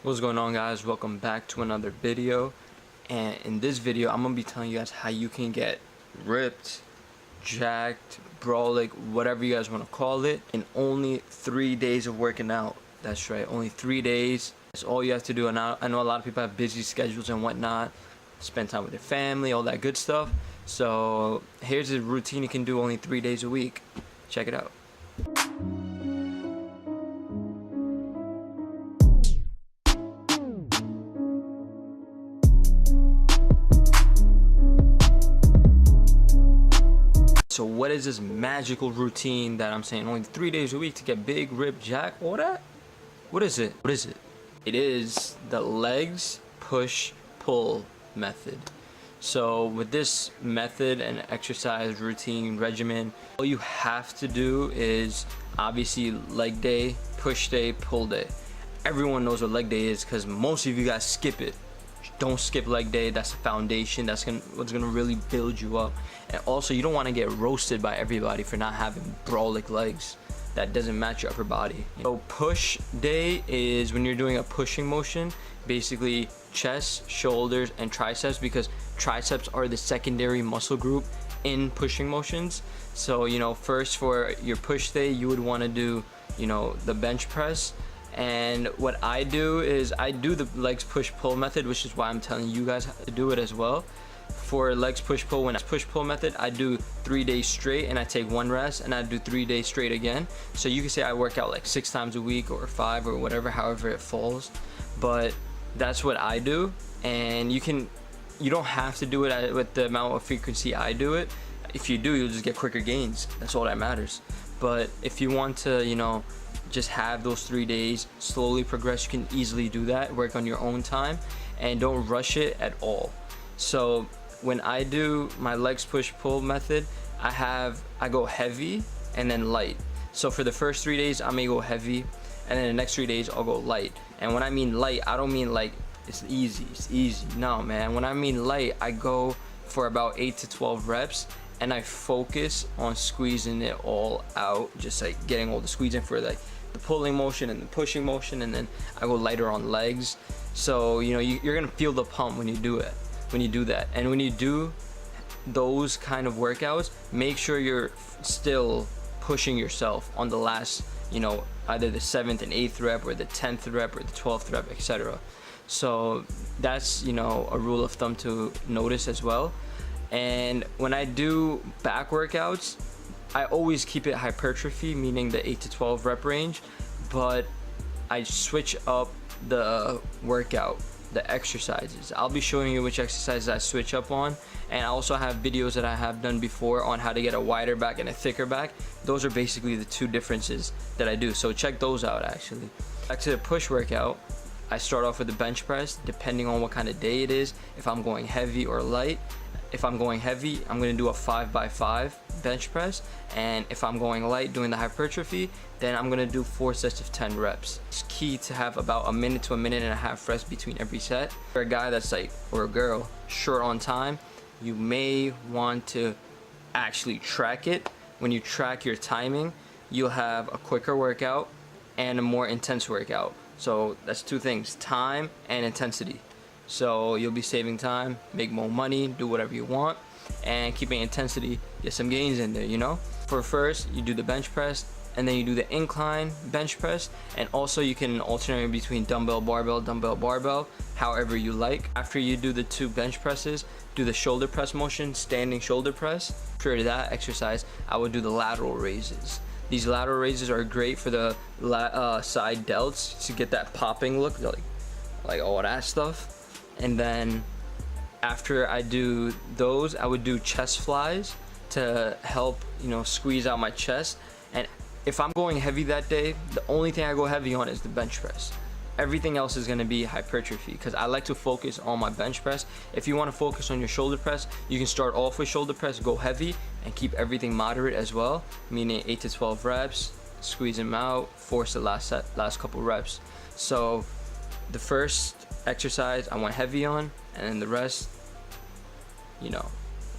What's going on, guys? Welcome back to another video. And in this video I'm gonna be telling you guys how you can get ripped, jacked, brolic, whatever you guys want to call it, in only 3 days of working out. That's right, only 3 days. That's all you have to do. And I know a lot of people have busy schedules and whatnot, spend time with their family, all that good stuff. So here's a routine you can do only 3 days a week. Check it out. So what is this magical routine that I'm saying only 3 days a week to get big, ripped, jack, all that? What is it? What is it? It is the legs push pull method. So with this method and exercise routine regimen, all you have to do is obviously leg day, push day, pull day. Everyone knows what leg day is because most of you guys skip it. Don't skip leg day. That's the foundation. That's what's gonna really build you up. And also, you don't want to get roasted by everybody for not having brolic legs that doesn't match your upper body. So push day is when you're doing a pushing motion, basically chest, shoulders, and triceps, because triceps are the secondary muscle group in pushing motions. So first for your push day, you would want to do the bench press. And what I do is I do the legs push pull method, which is why I'm telling you guys how to do it as well. For legs push pull, when I push pull method, I do 3 days straight and I take 1 rest, and I do 3 days straight again. So you can say I work out like 6 times a week or 5 or whatever, however it falls. But that's what I do, and you don't have to do it with the amount of frequency I do it. If you do, you'll just get quicker gains. That's all that matters. But if you want to just have those 3 days, slowly progress, you can easily do that. Work on your own time and don't rush it at all. So when I do my legs push pull method, I go heavy and then light. So for the first 3 days I may go heavy, and then the next 3 days I'll go light. And when I mean light, I don't mean like it's easy. No, man. When I mean light, I go for about 8 to 12 reps, and I focus on squeezing it all out, just like getting all the squeeze in for like the pulling motion and the pushing motion, and then I go lighter on legs. So you're gonna feel the pump when you do it, when you do that. And when you do those kind of workouts, make sure you're still pushing yourself on the last either the 7th and 8th rep or the 10th rep or the 12th rep, etc. So that's a rule of thumb to notice as well. And when I do back workouts, I always keep it hypertrophy, meaning the 8 to 12 rep range, but I switch up the workout, the exercises. I'll be showing you which exercises I switch up on, and I also have videos that I have done before on how to get a wider back and a thicker back. Those are basically the 2 differences that I do, so check those out. Actually, back to the push workout, I start off with the bench press, depending on what kind of day it is, if I'm going heavy or light. If I'm going heavy, I'm going to do a 5x5 bench press, and if I'm going light, doing the hypertrophy, then I'm going to do 4 sets of 10 reps. It's key to have about a minute to a minute and a half rest between every set. For a guy that's or a girl, short on time, you may want to actually track it. When you track your timing, you'll have a quicker workout and a more intense workout. So that's 2 things, time and intensity. So you'll be saving time, make more money, do whatever you want, and keeping intensity, get some gains in there. For first, you do the bench press, and then you do the incline bench press, and also you can alternate between dumbbell barbell, however you like. After you do the 2 bench presses, do the shoulder press motion, standing shoulder press. After that exercise, I would do the lateral raises. These lateral raises are great for the side delts to get that popping look, like all that stuff. And then after I do those, I would do chest flies to help squeeze out my chest. And if I'm going heavy that day, the only thing I go heavy on is the bench press. Everything else is going to be hypertrophy, because I like to focus on my bench press. If you want to focus on your shoulder press, you can start off with shoulder press, go heavy, and keep everything moderate as well, meaning 8 to 12 reps, squeeze them out, force the last couple reps. So the first exercise I went heavy on, and then the rest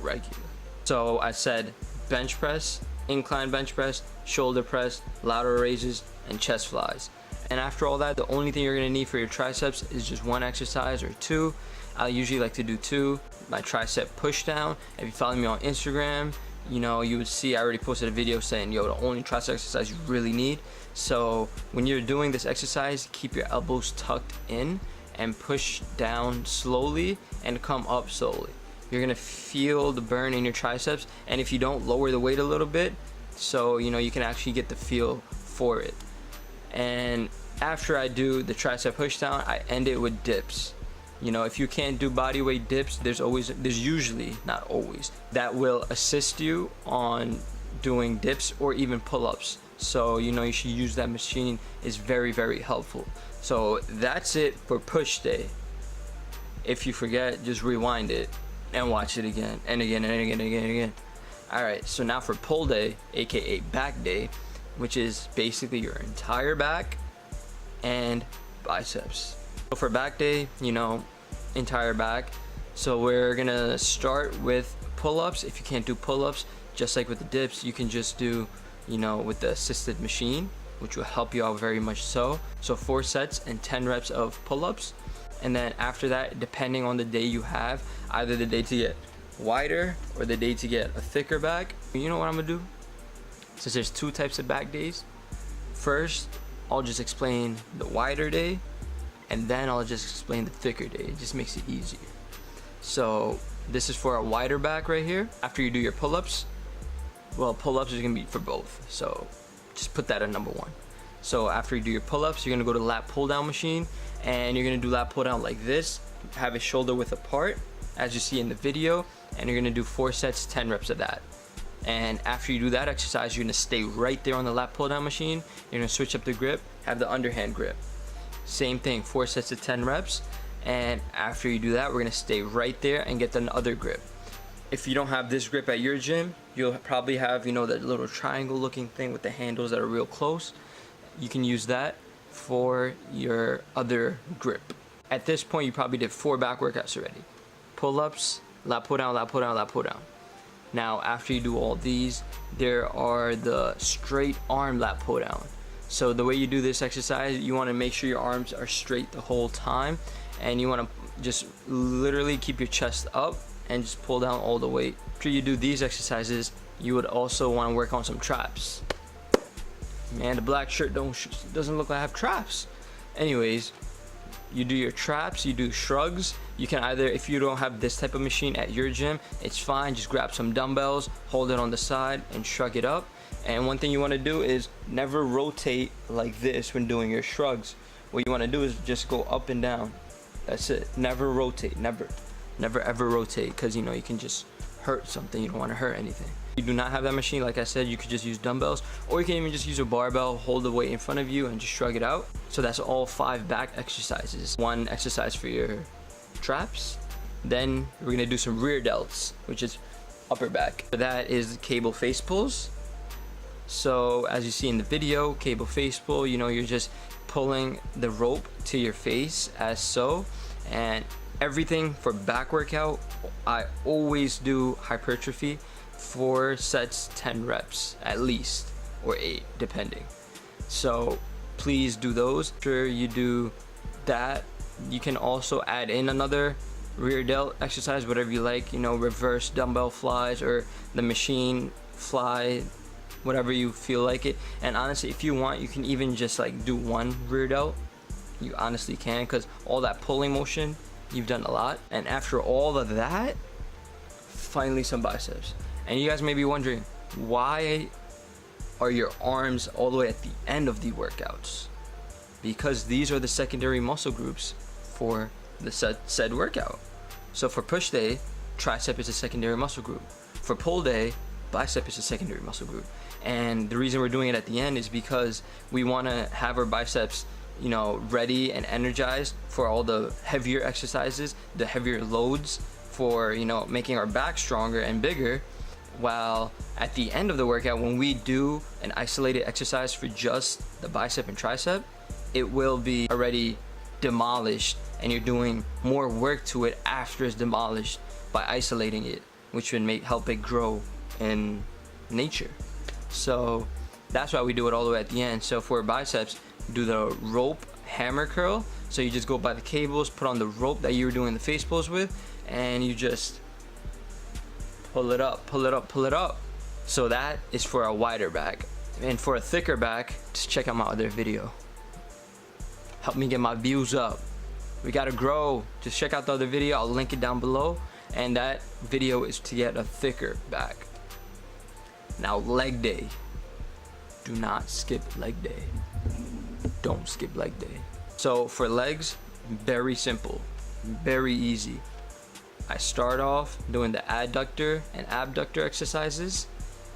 regular. So I said bench press, incline bench press, shoulder press, lateral raises, and chest flies. And after all that, the only thing you're gonna need for your triceps is just one exercise or two. I usually like to do two. My tricep push down. If you follow me on Instagram, you know, you would see I already posted a video saying, yo, the only tricep exercise you really need. So when you're doing this exercise, keep your elbows tucked in and push down slowly and come up slowly. You're gonna feel the burn in your triceps, and if you don't, lower the weight a little bit so you know you can actually get the feel for it. And after I do the tricep push down, I end it with dips. You know, if you can't do body weight dips, there's usually, not always, that will assist you on doing dips or even pull-ups. So you know, you should use that machine. It's very, very helpful. So that's it for push day. If you forget, just rewind it and watch it again and again and again and again and again. Alright, so now for pull day, aka back day, which is basically your entire back and biceps. So for back day, you know, entire back. So we're gonna start with pull-ups. If you can't do pull-ups, just like with the dips, you can just do, you know, with the assisted machine, which will help you out very much so. So 4 sets and 10 reps of pull-ups. And then after that, depending on the day you have, either the day to get wider or the day to get a thicker back, you know what I'm gonna do? Since there's 2 types of back days, first I'll just explain the wider day, and then I'll just explain the thicker day. It just makes it easier. So this is for a wider back right here. After you do your pull-ups, well, pull-ups is gonna be for both, so just put that at number 1. So after you do your pull-ups, you're gonna go to the lat pull-down machine, and you're gonna do lat pull-down like this. Have it shoulder width apart, as you see in the video, and you're gonna do 4 sets, 10 reps of that. And after you do that exercise, you're gonna stay right there on the lat pull-down machine. You're gonna switch up the grip, have the underhand grip. Same thing, 4 sets of 10 reps. And after you do that, we're gonna stay right there and get the other grip. If you don't have this grip at your gym, you'll probably have, you know, that little triangle looking thing with the handles that are real close. You can use that for your other grip. At this point, you probably did 4 back workouts already. Pull-ups, lat pull down, lat pull down, lat pull down. Now, after you do all these, there are the straight arm lat pull down. So the way you do this exercise, you want to make sure your arms are straight the whole time, and you want to just literally keep your chest up and just pull down all the weight. After you do these exercises, you would also want to work on some traps. Man, the black shirt doesn't look like I have traps. Anyways, you do your traps, you do shrugs. You can either, if you don't have this type of machine at your gym, it's fine, just grab some dumbbells, hold it on the side and shrug it up. And one thing you want to do is never rotate like this when doing your shrugs. What you want to do is just go up and down. That's it. Never rotate. Never ever rotate, because you know you can just hurt something. You don't want to hurt anything. If you do not have that machine, like I said, you could just use dumbbells, or you can even just use a barbell, hold the weight in front of you and just shrug it out. So that's all 5 back exercises. 1 exercise for your traps. Then we're gonna do some rear delts, which is upper back. That is cable face pulls. So as you see in the video, cable face pull, you know, you're just pulling the rope to your face as so. And everything for back workout, I always do hypertrophy, 4 sets, 10 reps at least, or 8 depending. So please do those. After you do that, you can also add in another rear delt exercise, whatever you like, you know, reverse dumbbell flies or the machine fly, whatever you feel like it. And honestly, if you want, you can even just like do 1 rear delt. You honestly can, because all that pulling motion, you've done a lot. And after all of that, finally some biceps. And you guys may be wondering, why are your arms all the way at the end of the workouts? Because these are the secondary muscle groups for the said workout. So for push day, tricep is a secondary muscle group. For pull day, bicep is a secondary muscle group. And the reason we're doing it at the end is because we want to have our biceps, you know, ready and energized for all the heavier exercises, the heavier loads, for, you know, making our back stronger and bigger. While at the end of the workout, when we do an isolated exercise for just the bicep and tricep, it will be already demolished, and you're doing more work to it after it's demolished by isolating it, which would help it grow in nature. So that's why we do it all the way at the end. So for biceps, do the rope hammer curl. So you just go by the cables, put on the rope that you were doing the face pulls with, and you just pull it up, pull it up, pull it up. So that is for a wider back. And for a thicker back, just check out my other video. Help me get my views up. We gotta grow. Just check out the other video. I'll link it down below. And that video is to get a thicker back. Now leg day. Do not skip leg day. Don't skip leg day. So for legs, very simple, very easy. I start off doing the adductor and abductor exercises.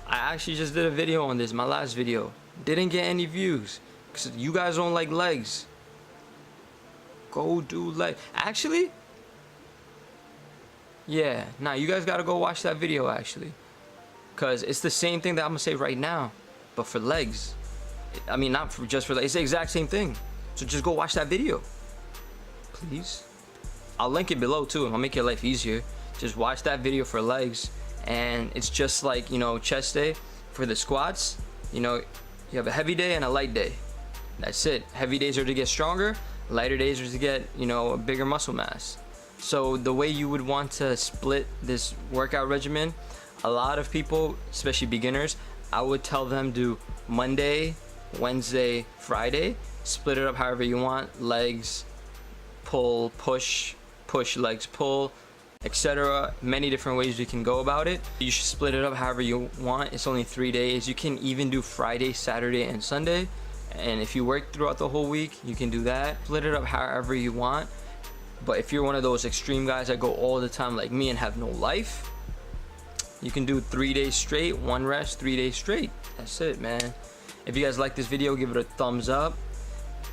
I actually just did a video on this, my last video. Didn't get any views because you guys don't like legs. Go do leg. Actually, yeah, nah, you guys gotta go watch that video actually, because it's the same thing that I'm gonna say right now, but for legs. I mean, not for just for legs, it's the exact same thing. So just go watch that video, please. I'll link it below too. I'll make your life easier. Just watch that video for legs, and it's just like, you know, chest day. For the squats, you know, you have a heavy day and a light day. That's it. Heavy days are to get stronger, lighter days are to get, you know, a bigger muscle mass. So the way you would want to split this workout regimen, a lot of people, especially beginners, I would tell them do Monday, Wednesday, Friday. Split it up however you want. Legs, pull, push, push, legs, pull, etc. Many different ways you can go about it. You should split it up however you want. It's only 3 days. You can even do Friday, Saturday, and Sunday. And if you work throughout the whole week, you can do that. Split it up however you want. But if you're one of those extreme guys that go all the time like me and have no life, you can do 3 days straight, 1 rest, 3 days straight. That's it, man. If you guys like this video, give it a thumbs up.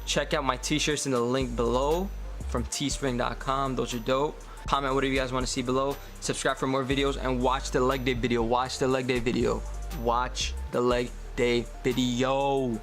Check out my t-shirts in the link below from teespring.com. Those are dope. Comment whatever you guys want to see below. Subscribe for more videos and watch the leg day video. Watch the leg day video. Watch the leg day video.